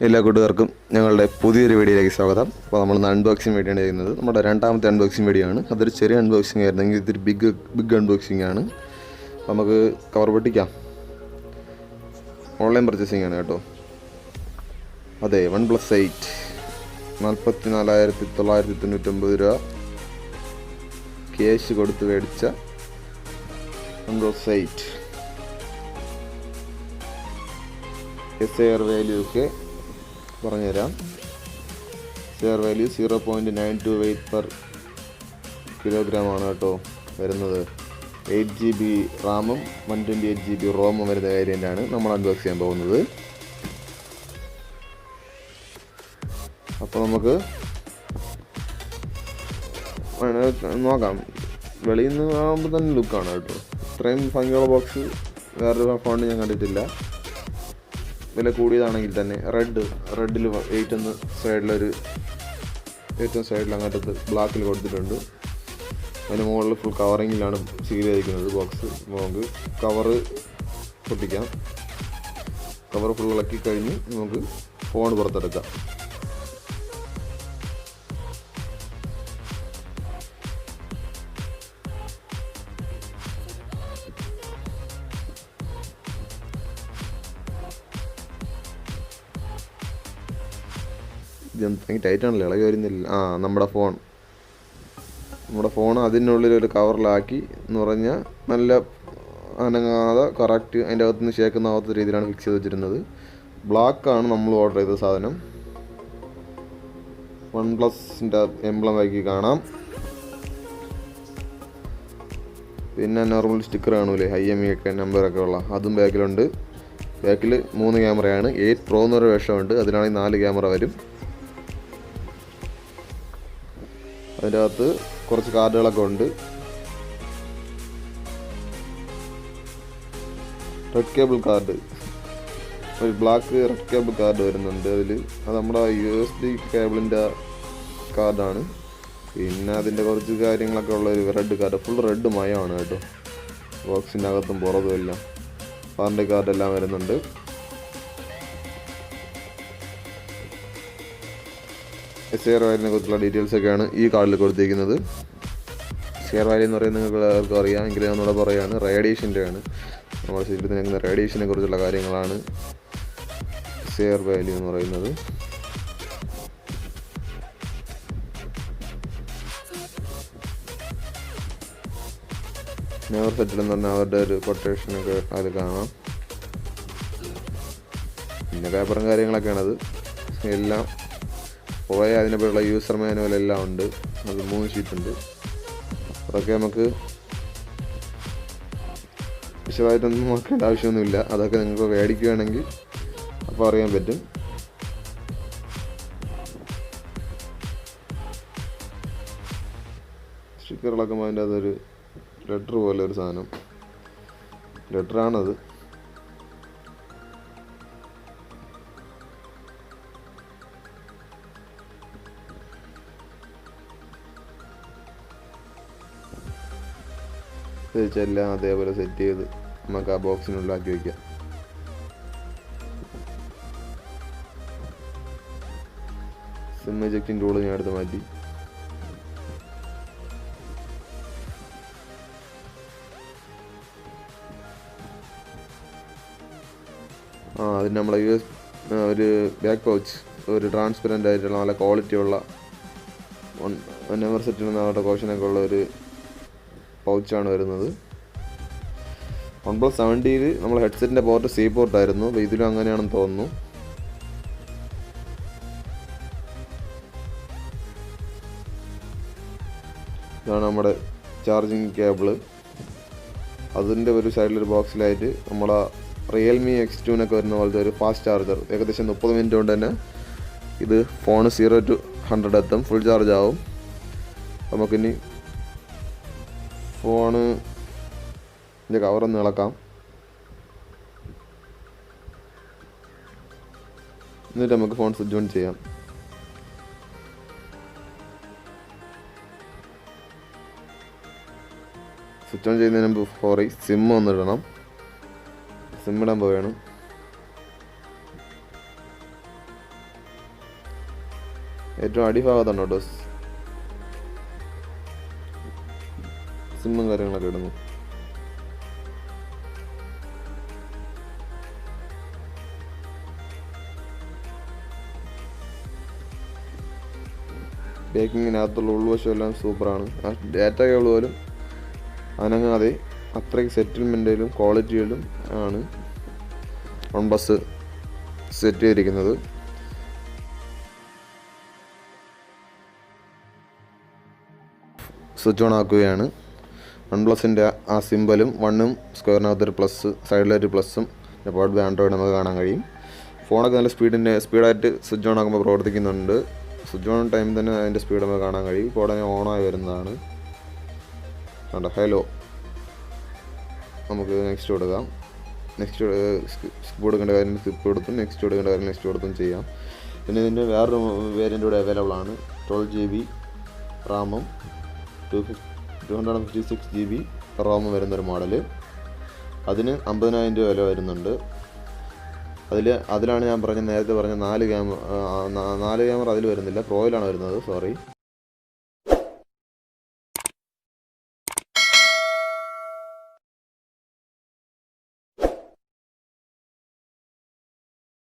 എല്ലാ കൂട്ടുകാർക്കും ഞങ്ങളുടെ പുതിയൊരു വീഡിയോയിലേക്ക് സ്വാഗതം. അപ്പോൾ നമ്മൾ അൺബോക്സിങ് വീഡിയോ ആണ് ചെയ്യുന്നത്. നമ്മുടെ രണ്ടാമത്തെ അൺബോക്സിങ് വീഡിയോ ആണ്. അതൊരു ചെറിയ അൺബോക്സിങ് ആയിരുന്നെങ്കിൽ ഇതൊരു ബിഗ് അൺബോക്സിങ് ആണ്. നമുക്ക് കവർ പൊട്ടിക്കാം. ഓൺലൈൻ പർച്ചേസിങ് ആണ് കേട്ടോ. അതെ, OnePlus 8 44,999 രൂപ ക്യാഷ് കൊടുത്ത് മേടിച്ച OnePlus 8 SAR വാല്യൂ ഒക്കെ പറഞ്ഞുതരാം. SAR value 0.92 weight per kilogram ആണ് കേട്ടോ വരുന്നത്. 8GB റാമും 128GB റോമും വരുന്ന വേരിയൻ്റാണ് നമ്മൾ അൺബോക്സ് ചെയ്യാൻ പോകുന്നത്. അപ്പോൾ നമുക്ക് നോക്കാം. വെളിയിൽ നിന്ന് ആകുമ്പോൾ തന്നെ ലുക്കാണ് കേട്ടോ. ഇത്രയും ഭംഗിയുള്ള ബോക്സ് വേറൊരു ഫോണിൽ ഞാൻ കണ്ടിട്ടില്ല. വില കൂടിയതാണെങ്കിൽ തന്നെ റെഡിൽ 8 എന്ന് സൈഡിലൊരു ഏറ്റവും സൈഡിൽ അങ്ങോട്ടത്ത് ബ്ലാക്കിൽ കൊടുത്തിട്ടുണ്ട്. അതിന് മുകളിൽ ഫുൾ കവറിങ്ങിലാണ് സീൽ ചെയ്തിരിക്കുന്നത് ബോക്സ്. നമുക്ക് കവറ് പൊട്ടിക്കാം. കവർ ഫുൾ ഇളക്കി കഴിഞ്ഞ് നമുക്ക് ഫോൺ പുറത്തെടുക്കാം. ഇതെന്തെങ്കിലും ടൈറ്റാണല്ലോ, ഇളകി വരുന്നില്ല. നമ്മുടെ ഫോൺ അതിനുള്ളിലൊരു കവറിലാക്കി എന്ന് പറഞ്ഞാൽ നല്ല അനങ്ങാതെ കറക്റ്റ് അതിൻ്റെ അകത്തുനിന്ന് ഷേക്കുന്നാവാത്ത രീതിയിലാണ് ഫിക്സ് ചെയ്ത് വെച്ചിരുന്നത്. ബ്ലാക്കാണ് നമ്മൾ ഓർഡർ ചെയ്ത സാധനം. OnePlusൻ്റെ എംബ്ലം ബാക്കി കാണാം. പിന്നെ നോർമൽ സ്റ്റിക്കർ കാണൂലേ, IMEI ഒക്കെ നമ്പറൊക്കെ ഉള്ള, അതും ബാക്കിലുണ്ട്. ബാക്കിൽ 3 ക്യാമറയാണ്. 8 Pro എന്നൊരു വേഷമുണ്ട്, അതിനാണെങ്കിൽ 4 ക്യാമറ വരും. അതിൻ്റെ അകത്ത് കുറച്ച് കാർഡുകളൊക്കെ ഉണ്ട്. റെഡ് കേബിൾ കാർഡ്, ഒരു ബ്ലാക്ക് റെഡ് കേബിൾ കാർഡ് വരുന്നുണ്ട് അതിൽ. അത് നമ്മുടെ USB കേബിളിൻ്റെ കാർഡാണ്. പിന്നെ അതിൻ്റെ കുറച്ച് കാര്യങ്ങളൊക്കെ ഉള്ള ഒരു റെഡ് കാർഡ്, ഫുൾ റെഡ് മയമാണ് കേട്ടോ. ബോക്സിൻ്റെ അകത്തും പുറത്തും എല്ലാം വാറണ്ടി കാർഡെല്ലാം വരുന്നുണ്ട്. SAR വാല്യൂവിനെ കുറിച്ചുള്ള ഡീറ്റെയിൽസൊക്കെയാണ് ഈ കാർഡിൽ കൊടുത്തിരിക്കുന്നത്. SAR വാല്യൂ എന്ന് പറയുന്നത് നിങ്ങൾക്ക് എല്ലാവർക്കും അറിയാം, എങ്കിലും ഒന്നുകൂടെ പറയുകയാണ്. റേഡിയേഷൻ്റെ ആണ്, നമ്മുടെ ശരീരത്തിൽ നിൽക്കുന്ന റേഡിയേഷനെ കുറിച്ചുള്ള കാര്യങ്ങളാണ് SAR വാല്യൂ എന്ന് പറയുന്നത്. നെവർ സെറ്റിൽ എന്ന് പറഞ്ഞാൽ അവരുടെ ഒരു കൊട്ടേഷനൊക്കെ അതിൽ കാണാം. പിന്നെ പേപ്പറും കാര്യങ്ങളൊക്കെയാണത് എല്ലാം. പോയ അതിനെപ്പോലുള്ള യൂസർ മാനുവൽ എല്ലാം ഉണ്ട്. അത് 3 ഷീറ്റുണ്ട്. അതൊക്കെ നമുക്ക് വിശദമായിട്ടൊന്നും നോക്കേണ്ട ആവശ്യമൊന്നുമില്ല. അതൊക്കെ നിങ്ങൾക്ക് മേടിക്കുകയാണെങ്കിൽ അപ്പോൾ അറിയാൻ പറ്റും. സ്റ്റിക്കറുകളൊക്കെ അതിൻ്റെ അതൊരു ലെറ്റർ പോലെ ഒരു സാധനം, ലെറ്ററാണത്. എല്ലാം അതേപോലെ സെറ്റ് ചെയ്ത് നമുക്ക് ആ ബോക്സിനുള്ളിലാക്കി വയ്ക്കാം. സിം എജക്റ്റിംഗ് ടൂള് ഞാൻ എടുത്ത് മാറ്റി. അതിന് നമ്മളെ ഒരു ബാക്ക് പൗച്ച്, ഒരു ട്രാൻസ്പെറൻ്റ് ആയിട്ടുള്ള നല്ല ക്വാളിറ്റിയുള്ള നെവർ സെറ്റിൽ നിന്ന് അവരുടെ കോഷനൊക്കെ ഉള്ള ഒരു പൗച്ചാണ് വരുന്നത്. OnePlus 7 നമ്മൾ ഹെഡ്സെറ്റിൻ്റെ പോർട്ട് C പോർട്ടായിരുന്നു. അപ്പോൾ ഇതിലും അങ്ങനെയാണെന്ന് തോന്നുന്നു. ഇതാണ് നമ്മുടെ ചാർജിങ് കേബിള്. അതിൻ്റെ ഒരു സൈഡിലൊരു ബോക്സിലായിട്ട് നമ്മളെ Realme X2 വരുന്ന പോലത്തെ ഒരു ഫാസ്റ്റ് ചാർജർ. ഏകദേശം 30 മിനിറ്റ് കൊണ്ട് തന്നെ ഇത് ഫോൺ 0 to 100 എത്തും, ഫുൾ ചാർജ് ആവും. നമുക്കിനി ഫോണ് ഇതിൻ്റെ കവറൊന്ന് ഇളക്കാം. എന്നിട്ട് നമുക്ക് ഫോൺ സ്വിച്ച് ഓൺ ചെയ്യാം. സ്വിച്ച് ഓൺ ചെയ്യുന്നതിന് മുമ്പ് സിം ഒന്നിടണം. സിം ഇടാൻ പോവുകയാണ്. ഏറ്റവും അടിഭാഗത്താണ് കേട്ടോ സിമ്മും കാര്യങ്ങളൊക്കെ ഇടുന്നു. പേക്കിങ്ങിനകത്തുള്ള ഉൾവശം എല്ലാം സൂപ്പറാണ്. ആ ഡാറ്റ കേബിൾ പോലും അനങ്ങാതെ അത്രയ്ക്ക് സെറ്റിൽമെൻറ്റിലും ക്വാളിറ്റിയിലും ആണ് OnePlus സെറ്റ് ചെയ്തിരിക്കുന്നത്. സ്വിച്ച് ഓൺ ആക്കുകയാണ്. OnePlusൻ്റെ ആ സിമ്പലും 1 സ്ക്വയറിനകത്തൊരു പ്ലസ്, സൈഡിലൊരു പ്ലസ്സും പവർ ബൈ ആൻഡ്രോയിഡ് നമുക്ക് കാണാൻ കഴിയും. ഫോണൊക്കെ നല്ല സ്പീഡായിട്ട് സ്വിച്ച് ഓൺ ആക്കുമ്പോൾ പ്രവർത്തിക്കുന്നുണ്ട്. സ്വിച്ച് ഓൺ ടൈം തന്നെ അതിൻ്റെ സ്പീഡ് നമുക്ക് കാണാൻ കഴിയും. ഇപ്പോൾ ഉടനെ ഓണായി വരുന്നതാണ്. കണ്ടോ, ഹലോ. നമുക്ക് നെക്സ്റ്റ് കൊടുക്കാം. നെക്സ്റ്റ് സ്കിപ്പ് കൊടുക്കേണ്ട കാര്യം സ്കിപ്പ് കൊടുത്തും നെക്സ്റ്റ് കൊടുക്കേണ്ട കാര്യം നെക്സ്റ്റ് കൊടുത്തും ചെയ്യാം. പിന്നെ ഇതിൻ്റെ വേറൊരു വേരിയൻ്റ് കൂടെ അവൈലബിൾ ആണ്. 12GB റാമും 256GB റോമും വരുന്നൊരു മോഡല്. അതിന് 50,000 രൂപ വില വരുന്നുണ്ട്. അതിലാണ് ഞാൻ നേരത്തെ പറഞ്ഞ 4 ക്യാമറ അതിൽ വരുന്നില്ല, പ്രോയിലാണ് വരുന്നത്, സോറി.